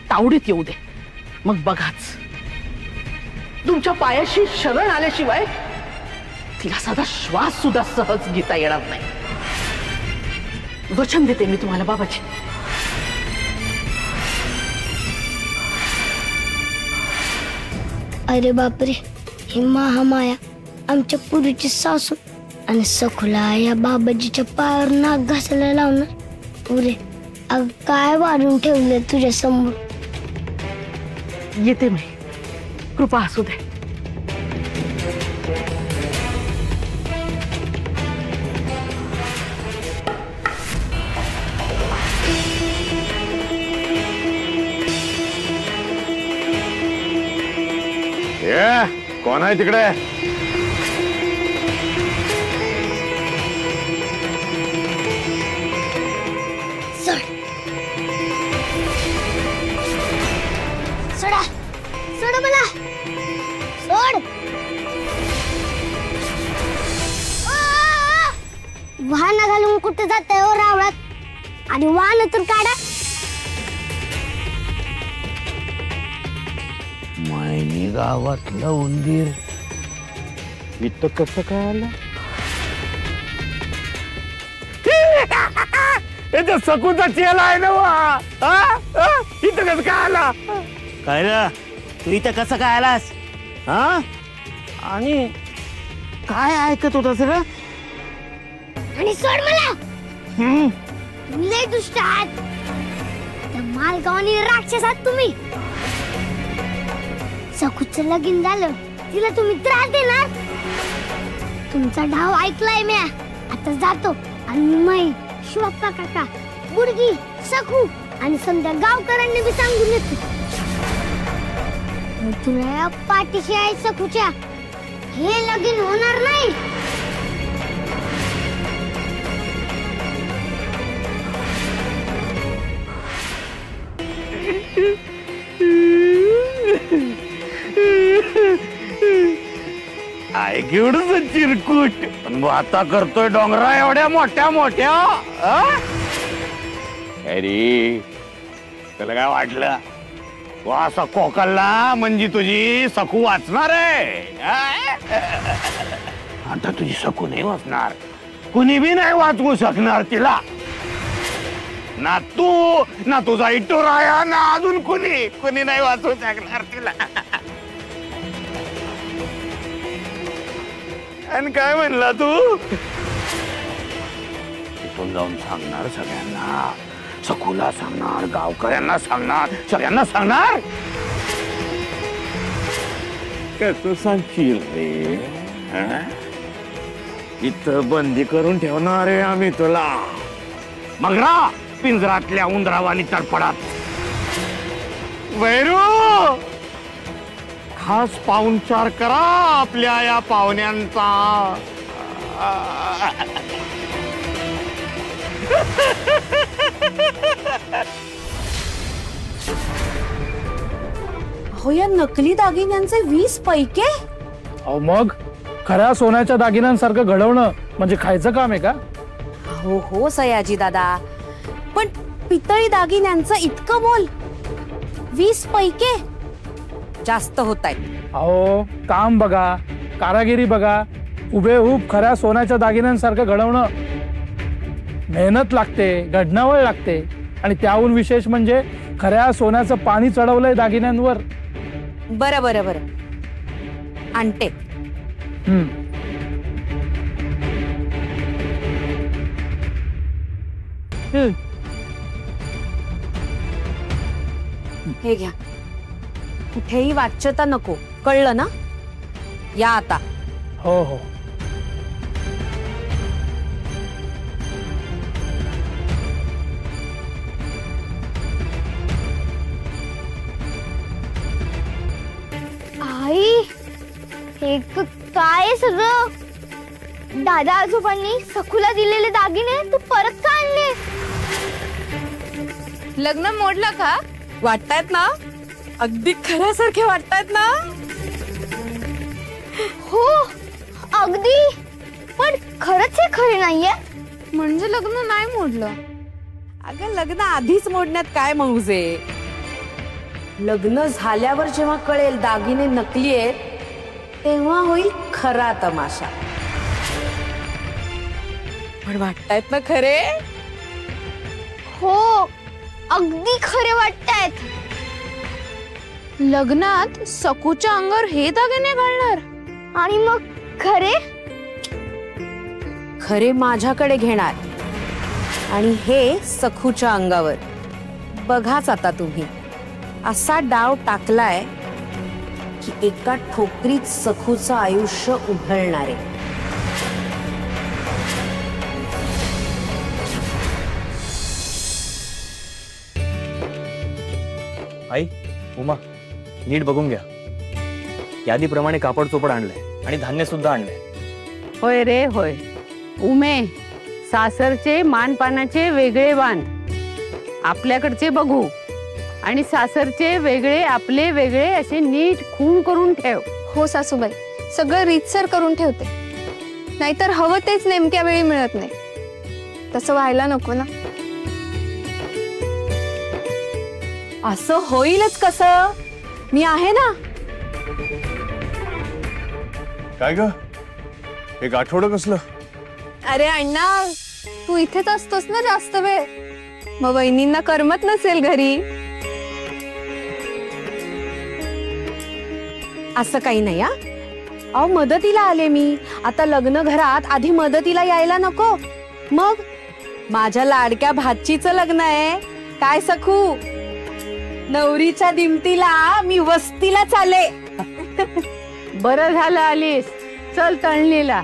तावडीत येऊ दे, मग बघाच तुमच्या पायाशी शरण आल्याशिवाय तिला साधा श्वास सुद्धा सहज घेता येणार नाही. वचन देते मी तुम्हाला बाबाजी. अरे बापरे, ही महामाया आमच्या पुरीची सासू आणि सखुला या बाबाजीच्या पायावर नाक घासायला लावणार. पुरे अग काय वाढून ठेवले तुझ्या समोर. येते मी, कृपा असू दे. कोण आहे तिकडे? सोडा सोड मला, सोड. वाहन घालून कुठे जाते हो रावळात? आणि वाहन तर काढा. मायनी गावातलं उंदीर इथं कसं काय आलं? सकूचा चेला आहे ना वा. इथं कसं काय आला? काय रे, तू इथं कसं काय आलास? हा, आणि काय ऐकत होतास रे? आणि सोड मला. लय दुष्ट आहात. त्या मालगावनी राक्षस आहात तुम्ही. सखूचं लगीन झालं, तिला तुम्ही त्रास देणार. तुमचा डाव ऐकलाय मी. आता जातो आणि मी शिवप्पा काका, बुडगी, सखू आणि समजा गावकऱ्यांनी बी सांगून येतो. तुला पाठीशी आहे सखूच्या. हे लगीन होणार नाही. आहे केवढच चिरकुट, पण आता करतोय डोंगरा एवढ्या मोठ्या मोठ्या. अरे त्याला काय वाटलं? तू असा कोकलला म्हणजे तुझी सखू वाचणार आहे. आता तुझी सखू नाही वाचणार, कुणी बी नाही वाचवू शकणार तिला. ना तू, ना तुझा इटू राया, ना अजून कुणी नाही वाचवू शकणार तिला. आणि काय म्हणला तू? इथून जाऊन सांगणार सगळ्यांना, सखूला सांगणार, गावकऱ्यांना सांगणार, सगळ्यांना सांगणार. कसं सांगशील रे? इथं बंदी करून ठेवणार आहे आम्ही तुला. मग रा पिंजरातल्या उंदरावानी तडफडात. वैरू, खास पाहुणचार करा आपल्या या पाहुण्यांचा. हो, या नकली दागिन्यांचे 20 पैके. अहो मग खऱ्या सोन्याच्या दागिन्यांसारखं घडवणं म्हणजे खायचं काम आहे का? हो हो सयाजी दादा, पण पितळी दागिन्यांचं इतकं मोल 20 पैके जास्त होत आहेत. अहो काम बघा, कारागिरी बघा. हुबेहूब खऱ्या सोन्याच्या दागिन्यांसारखं घडवणं मेहनत लागते, घडणावळ लागते. आणि त्याहून विशेष म्हणजे खऱ्या सोन्याचं पाणी चढवलंय दागिन्यांवर. बरं बरं बरं, आणते. हे घ्या. कुठेही वाच्यता नको, कळलं ना? या आता. हो हो. आई, हे काय सगळं? दादा आजोबांनी सखूला दिलेले दागिने तू परत का आणले? लग्न मोडलं का? वाटतायत ना, अगदी खऱ्यासारखे वाटतायत ना? हो अगदी, पण खरंच हे खरे नाहीये. म्हणजे लग्न नाही मोडलं? अगं लग्न आधीच मोडण्यात काय मौज आहे? लग्न झाल्यावर जेव्हा कळेल दागिने नकली आहेत, तेव्हा होईल खरा तमाशा. पण वाटतायत ना खरे? हो, अगदी खरे वाटतायत. लग्नात सकूच्या अंगावर हे दागिने घालणार? आणि मग खरे? खरे माझ्याकडे घेणार आणि हे सखूच्या अंगावर. बघाच आता तुम्ही, असा डाव टाकलाय की एका ठोकरीत सखूचं आयुष्य उधळणार आहे. आई, उमा, नीट बघून घ्या. यादीप्रमाणे कापड चोपड आणलंय आणि धान्य सुद्धा आणलंय. होय रे होय. उमे, सासरचे मानपानाचे वेगळे बांध, आपल्याकडचे बघू, आणि सासरचे वेगळे आपले वेगळे असे नीट खून करून ठेव. हो सासूबाई, सगळं रीतसर करून ठेवते, नाहीतर हवं तेच नेमक्या वेळी मिळत नाही. तसं व्हायला नको ना. असं होईलच कसं? मी आहे ना. काय ग, एक आठवडं कसलं? अरे अण्णा, तू इथेच असतोस ना जास्त वेळ, मग वहिनींना करमत नसेल घरी. असं काही नाही हा. अहो, मदतीला आले मी. आता लग्न घरात आधी मदतीला यायला नको? मग माझ्या लाडक्या भाचीचं लग्न आहे. काय सखू, नवरीच्या दिमतीला मी वस्तीला चाले. बरं झालं आलीस, चल तळणीला.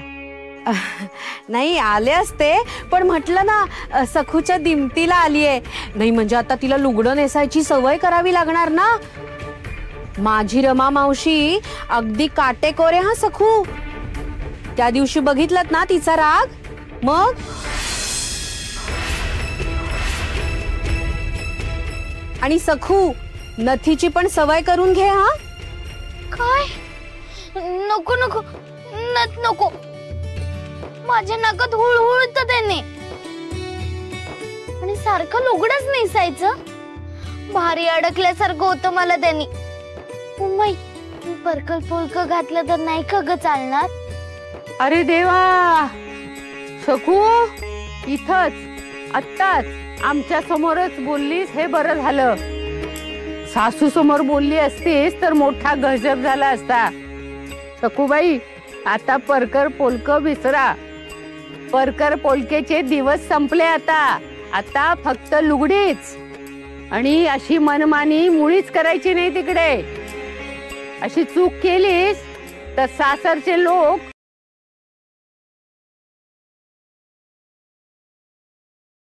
नाही आले असते, पण म्हटलं ना सखूच्या दिमतीला आलीये. नाही म्हणजे आता तिला लुगडं नेसायची सवय करावी लागणार ना. माझी रमा मावशी अगदी काटेकोरे हा सखू. त्या दिवशी बघितलं ना तिचा राग. मग आणि सखू, नथीची पण सवय करून घे हा. काय? नको नको, नथ नको. माझ्या नाकात हुळहुळत त्याने, आणि सारखं लुगडंच नेसायचं. भारी अडकल्यासारखं होतं मला त्यांनी. उम्माई, परकल पुलक घातलं तर नाही का ग चालणार? अरे देवा, सकू इथंच आत्ताच आमच्या समोरच बोललीस, हे बरं झालं. सासू समोर बोलली असतीस तर मोठा गजब झाला असता. सकूबाई, आता परकर पोलक विसरा. परकर पोलकेचे दिवस संपले. आता फक्त लुगडीच, आणि अशी मनमानी मुळीच करायची नाही तिकडे. अशी चूक केलीस तर सासरचे लोक